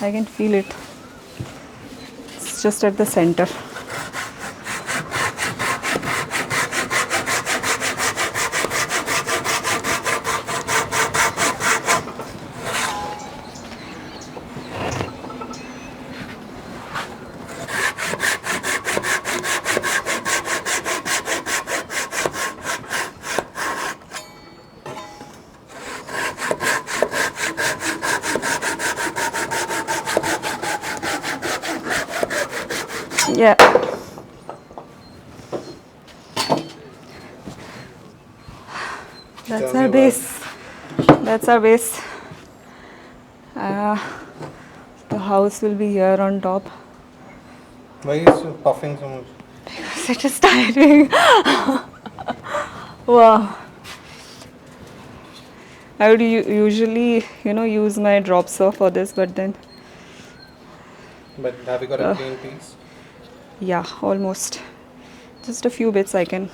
I can feel it. It's just at the center. Yeah. That's our base. That's our base. The house will be here on top. Why is you puffing so much? It is tiring. Wow. I would usually, use my drop saw for this, but then. But have you got a clean piece? Yeah, almost. Just a few bits I can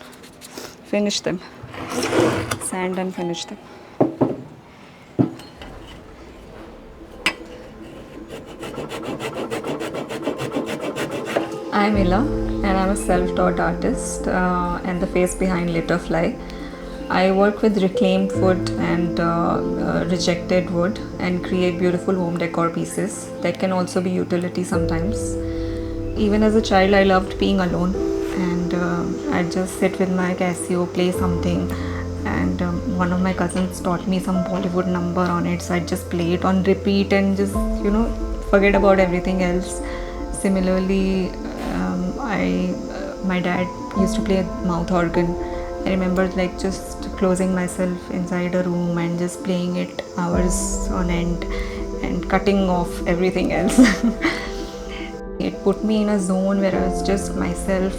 finish them. Sand and finish them. I'm Ila and I'm a self-taught artist and the face behind Litterfly. I work with reclaimed wood and rejected wood and create beautiful home decor pieces that can also be utility sometimes. Even as a child, I loved being alone and I'd just sit with my Casio, play something, and one of my cousins taught me some Bollywood number on it, so I'd just play it on repeat and just forget about everything else. Similarly, my dad used to play mouth organ. I remember just closing myself inside a room and just playing it hours on end and cutting off everything else. It put me in a zone where I was just myself.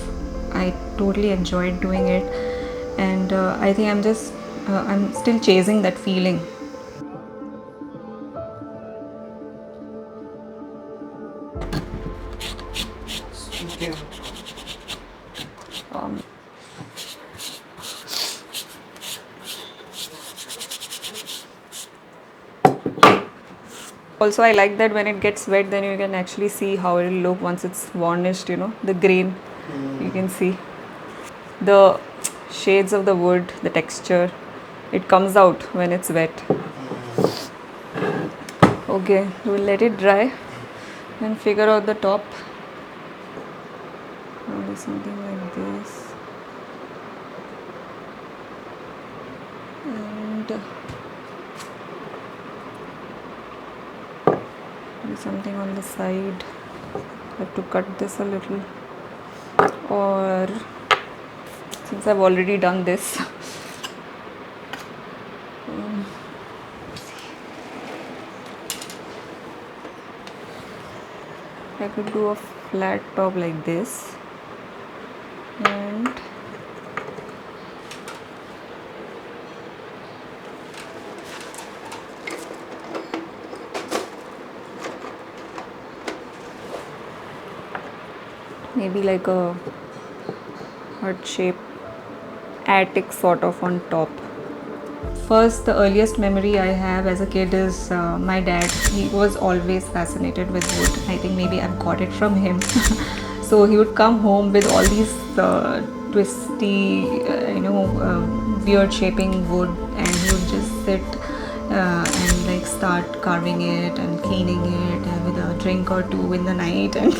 I totally enjoyed doing it, and I think I'm still chasing that feeling. Also, I like that when it gets wet, then you can actually see how it will look once it's varnished, the grain. You can see the shades of the wood, the texture. It comes out when it's wet. Okay, we'll let it dry and figure out the top. Maybe something like this. And something on the side. I have to cut this a little, or since I've already done this, I could do a flat top like this, and maybe like a heart shape attic sort of on top. First, the earliest memory I have as a kid is my dad. He was always fascinated with wood. I think maybe I've got it from him. So he would come home with all these twisty, weird shaping wood, and he would just sit and start carving it and cleaning it with a drink or two in the night. And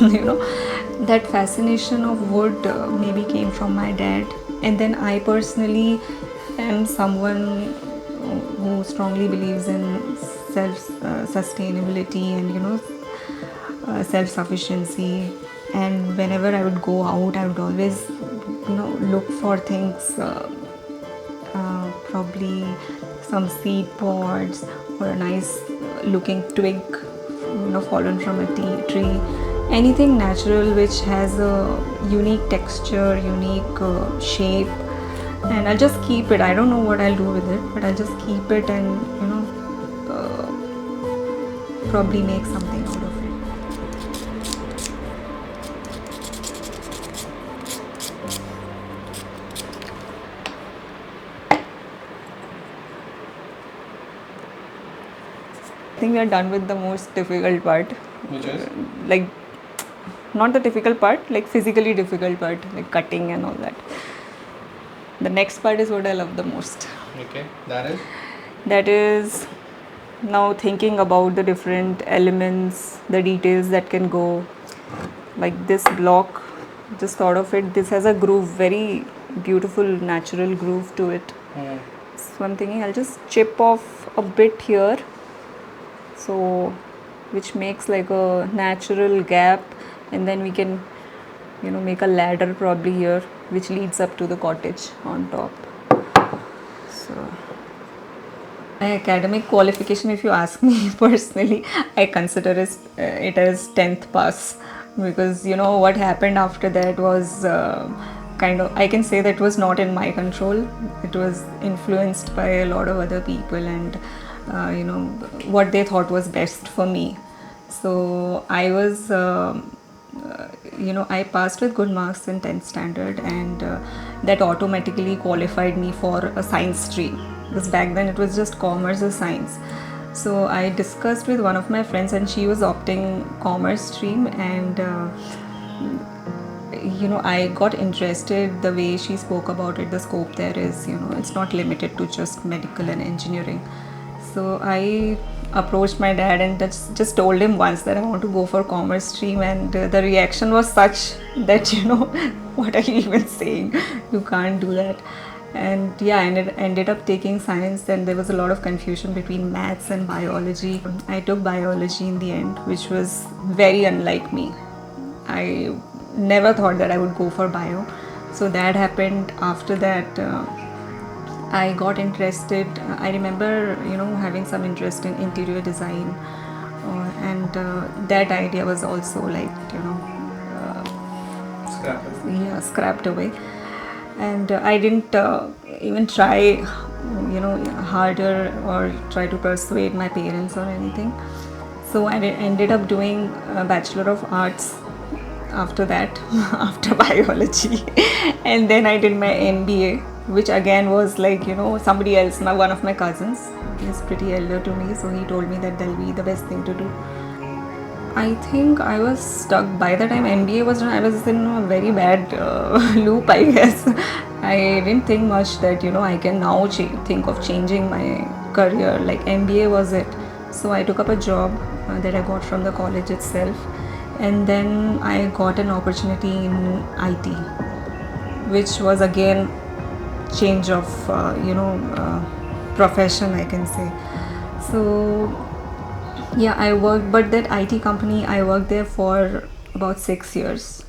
that fascination of wood maybe came from my dad. And then I personally am someone who strongly believes in self-sustainability and self-sufficiency. And whenever I would go out, I would always look for things, probably some seed pods or a nice looking twig fallen from a tree, anything natural which has a unique texture, unique shape. And I'll just keep it. I don't know what I'll do with it, but I'll just keep it and probably make something out of it. I think we are done with the most difficult part. Which is? Like, not the difficult part, like physically difficult part, like cutting and all that. The next part is what I love the most. Okay, that is? That is now thinking about the different elements, the details that can go. Like this block, just thought of it, this has a groove, very beautiful natural groove to it. So I'm thinking I'll just chip off a bit here, so which makes like a natural gap, and then we can, you know, make a ladder probably here which leads up to the cottage on top. So my academic qualification, if you ask me personally, I consider it as 10th pass, because you know what happened after that was kind of, I can say that was not in my control. It was influenced by a lot of other people and you know, what they thought was best for me. So I was you know, I passed with good marks in 10th standard, and that automatically qualified me for a science stream, because back then it was just commerce or science. So I discussed with one of my friends, and she was opting commerce stream, and you know, I got interested the way she spoke about it. The scope there is, you know, it's not limited to just medical and engineering. So I approached my dad and just told him once that I want to go for commerce stream, and the reaction was such that, you know, what are you even saying? You can't do that. And yeah, and it ended up taking science, and there was a lot of confusion between maths and biology. I took biology in the end, which was very unlike me. I never thought that I would go for bio. So that happened. After that, I got interested. I remember, you know, having some interest in interior design, and that idea was also like, you know, scrapped away. And I didn't even try, you know, harder or try to persuade my parents or anything. So I ended up doing a Bachelor of Arts after that, after biology. And then I did my MBA, which again was like, you know, somebody else, one of my cousins, he's pretty elder to me, so he told me that that'll be the best thing to do. I think I was stuck by the time MBA was done. I was in a very bad loop, I guess. I didn't think much that, you know, I can now think of changing my career. Like MBA was it. So I took up a job that I got from the college itself, and then I got an opportunity in IT, which was again change of you know, profession, I can say. So yeah, I worked, but that IT company, I worked there for about 6 years.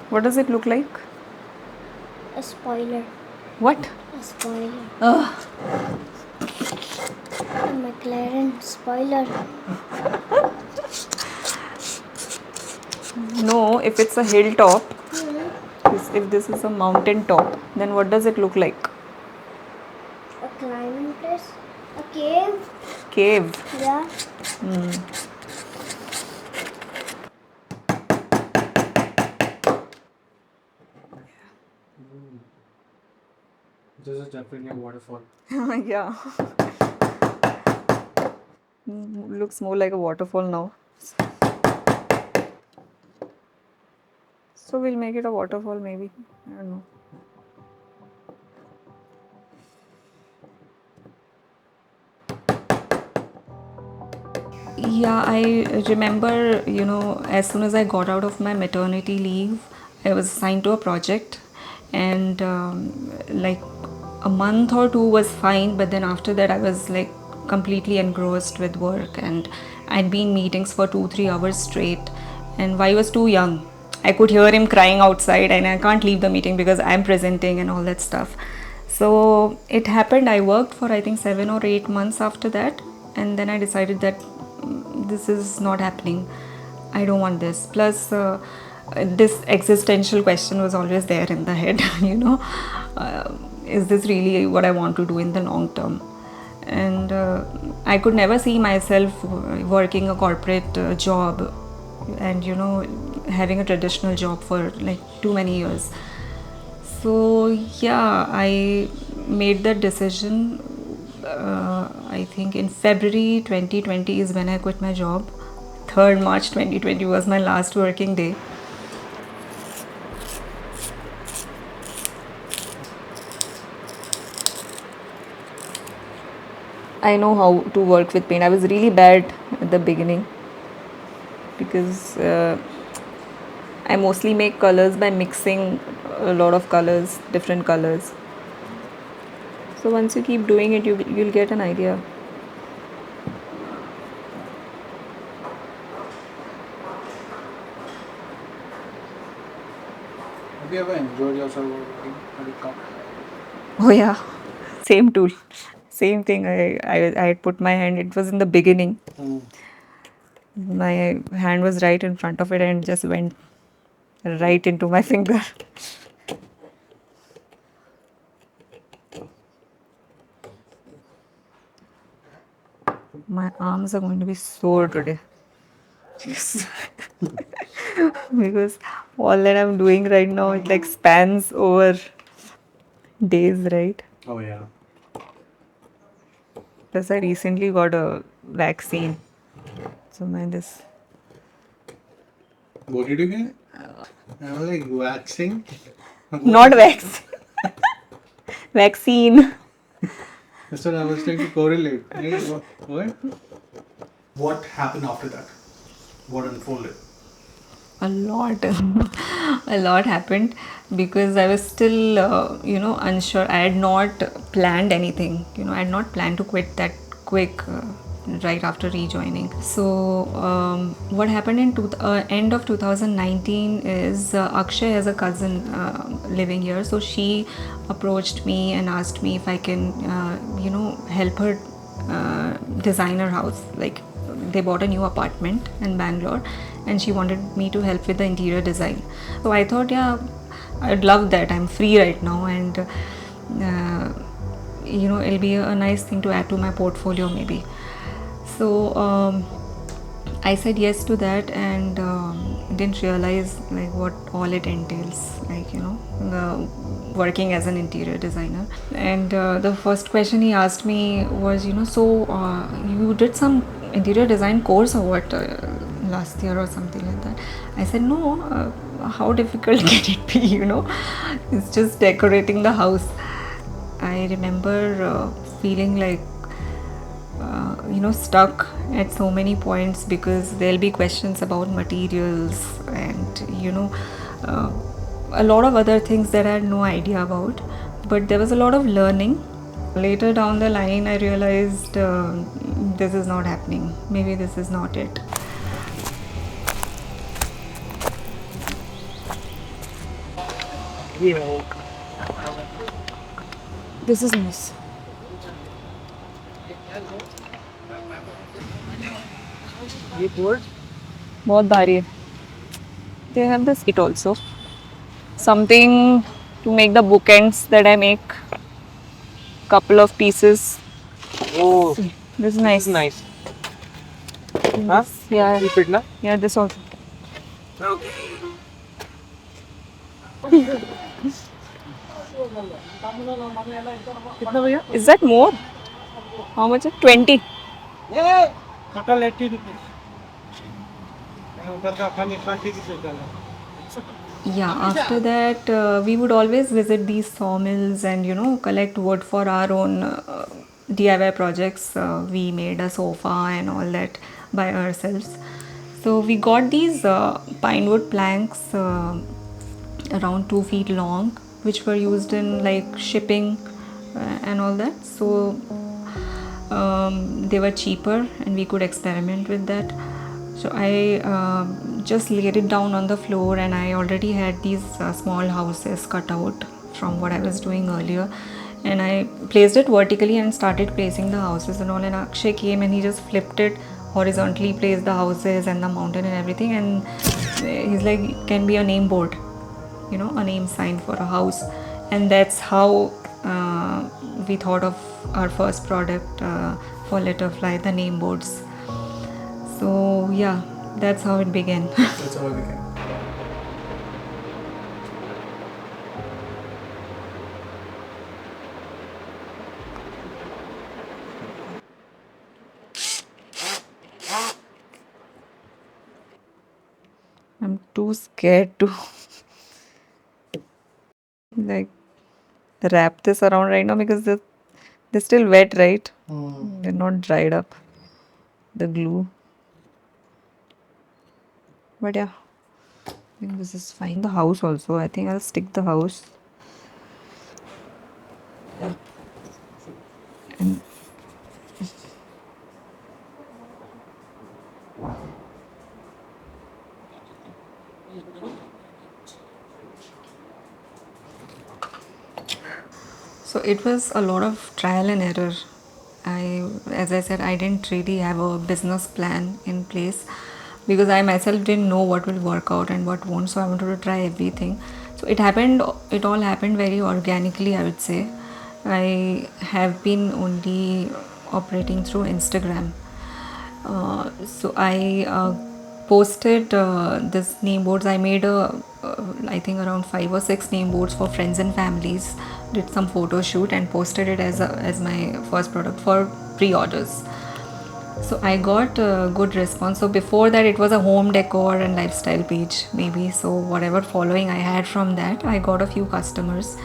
What does it look like? A spoiler. What? A spoiler. Ugh. A McLaren spoiler. No, if it's a hilltop, if this is a mountain top, then what does it look like? A climbing place. A cave. Cave. Yeah. This is definitely a waterfall. Yeah. Looks more like a waterfall now. So we'll make it a waterfall maybe. I don't know. Yeah, I remember, you know, as soon as I got out of my maternity leave, I was assigned to a project, and like a month or two was fine, but then after that I was like completely engrossed with work, and I'd been in meetings for 2-3 hours straight, and I was too young. I could hear him crying outside, and I can't leave the meeting because I'm presenting and all that stuff. So it happened, I worked for I think 7 or 8 months after that, and then I decided that this is not happening. I don't want this. Plus, this existential question was always there in the head, you know, is this really what I want to do in the long term? And I could never see myself working a corporate job, and you know, having a traditional job for like too many years. So yeah, I made that decision. I think in February 2020 is when I quit my job. 3rd March 2020 was my last working day. I know how to work with paint. I was really bad at the beginning because I mostly make colors by mixing a lot of colors, different colors. So once you keep doing it, you'll get an idea. Have you ever enjoyed yourself working at a company? Oh yeah, same tool, same thing. I had put my hand. It was in the beginning. My hand was right in front of it and just went right into my finger. My arms are going to be sore today. Because all that I'm doing right now, it like spans over days, right? Oh yeah. Plus, I recently got a vaccine. So my this What did you get? I was like waxing. not vaccine. That's what I was trying to correlate. Hey, what? What happened after that? What unfolded? A lot, a lot happened because I was still, unsure. I had not planned anything. I had not planned to quit that quick. Right after rejoining. So what happened in end of 2019 is Akshay has a cousin living here, so she approached me and asked me if I can help her design her house. Like they bought a new apartment in Bangalore and she wanted me to help with the interior design. So I thought, yeah, I'd love that. I'm free right now and it'll be a nice thing to add to my portfolio maybe. So I said yes to that and didn't realize like what all it entails, like working as an interior designer. And the first question he asked me was, so you did some interior design course or what last year or something like that. I said no. How difficult can it be? It's just decorating the house. I remember feeling like stuck at so many points because there'll be questions about materials and a lot of other things that I had no idea about, but there was a lot of learning. Later down the line I realized this is not happening, maybe this is not it. This is nice. बहुत भारी है. They have the seat also. Something to make the bookends that I make. Couple of pieces. Oh, This is nice. nice. Huh? Yeah. Keep it, na? Yeah, this also. Is that more? How much? 20. Yeah. Total 80 rupees. And ऊपर का खाली 20 rupees. Yeah, after that we would always visit these sawmills and collect wood for our own DIY projects. We made a sofa and all that by ourselves. So we got these pine wood planks around 2 feet long, which were used in like shipping and all that. So they were cheaper and we could experiment with that. So I just laid it down on the floor and I already had these small houses cut out from what I was doing earlier, and I placed it vertically and started placing the houses and all, and Akshay came and he just flipped it horizontally, placed the houses and the mountain and everything, and he's like, it can be a name board, a name sign for a house. And that's how we thought of our first product for Litterfly, the name boards. So yeah, that's how it began. That's how it began. too scared to like wrap this around right now because they're still wet, right? They're not dried up, the glue. But yeah, I think this is fine. The house also, I think I'll stick the house. And so it was a lot of trial and error. As I said, I didn't really have a business plan in place because I myself didn't know what will work out and what won't. So I wanted to try everything. So it happened. It all happened very organically, I would say. I have been only operating through Instagram. So I posted this name boards. I made I think around 5 or 6 name boards for friends and families. Did some photo shoot and posted it as my first product for pre-orders. So I got a good response. So before that, it was a home decor and lifestyle page, maybe. So whatever following I had from that, I got a few customers,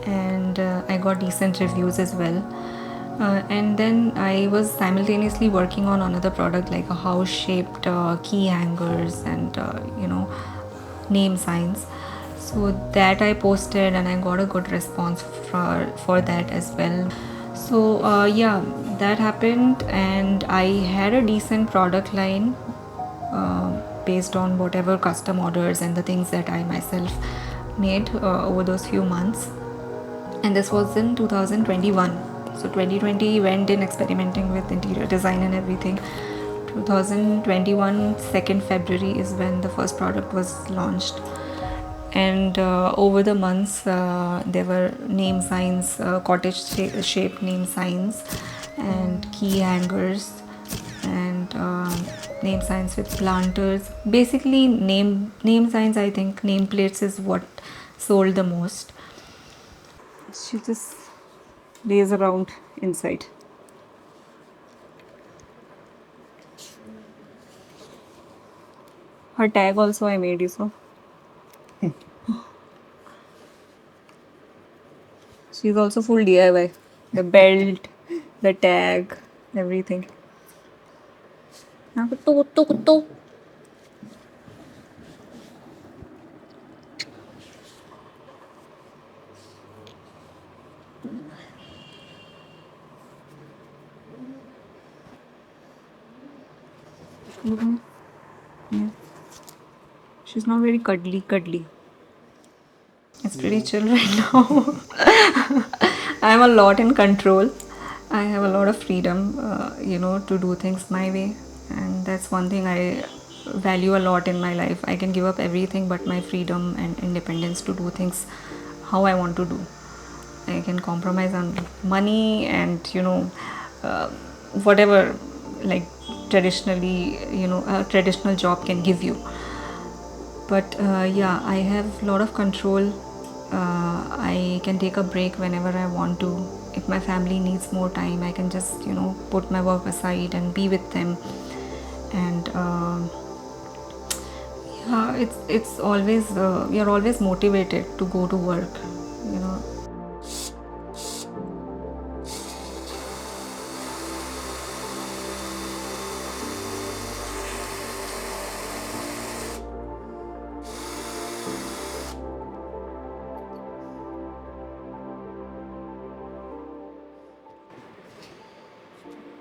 and I got decent reviews as well. And then I was simultaneously working on another product like a house-shaped key hangers and name signs. So that I posted and I got a good response for that as well. So yeah, that happened, and I had a decent product line based on whatever custom orders and the things that I myself made over those few months. And this was in 2021. So 2020 went in experimenting with interior design and everything. 2021 2nd February is when the first product was launched. And over the months there were name signs, cottage shaped name signs, and key hangers, and name signs with planters. Basically name signs. I think nameplates is what sold the most. She just lays around inside. Her tag also I made, you saw. She's also full DIY. The belt, the tag, everything. Kutu, kutu, kutu. Yeah. She's not very cuddly. It's pretty chill right now. I'm a lot in control. I have a lot of freedom, to do things my way. And that's one thing I value a lot in my life. I can give up everything but my freedom and independence to do things how I want to do. I can compromise on money and, uh, whatever, like traditionally, a traditional job can give you. But yeah, I have a lot of control. I can take a break whenever I want to. If my family needs more time, I can just put my work aside and be with them. And yeah, it's always you're always motivated to go to work. You know.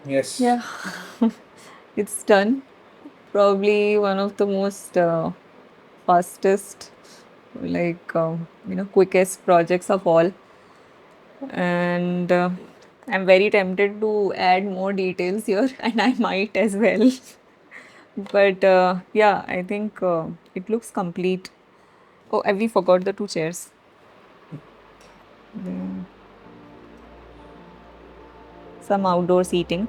Yes. Yeah, it's done. Probably one of the most fastest, like quickest projects of all. And I'm very tempted to add more details here, and I might as well. But yeah, I think it looks complete. Oh, and we forgot the 2 chairs. Mm, some outdoor seating.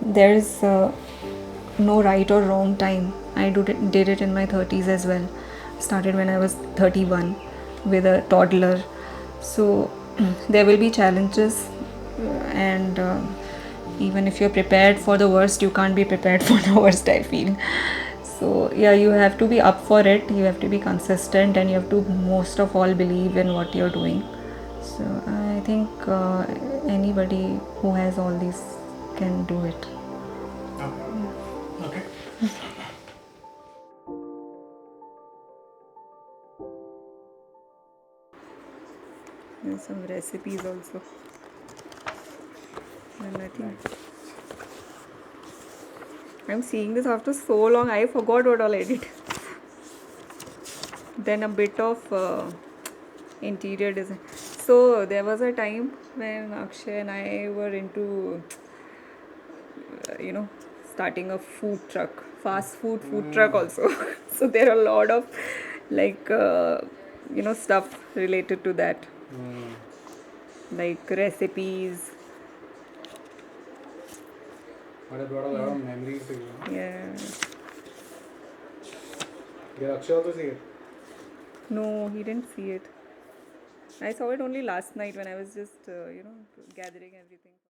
There's no right or wrong time. I did it in my 30s as well. Started when I was 31 with a toddler. So there will be challenges, and even if you're prepared for the worst, you can't be prepared for the worst, I feel. So yeah, you have to be up for it, you have to be consistent, and you have to most of all believe in what you're doing. So I think anybody who has all these can do it. Okay. There's some recipes also. And I think I'm seeing this after so long, I forgot what all I did. Then a bit of interior design. So there was a time when Akshay and I were into, starting a food truck, fast food truck also. So there are a lot of like, stuff related to that, like recipes. But it brought a lot of memories to you. Yeah. Did Akshay also see it? No, he didn't see it. I saw it only last night when I was just, gathering everything.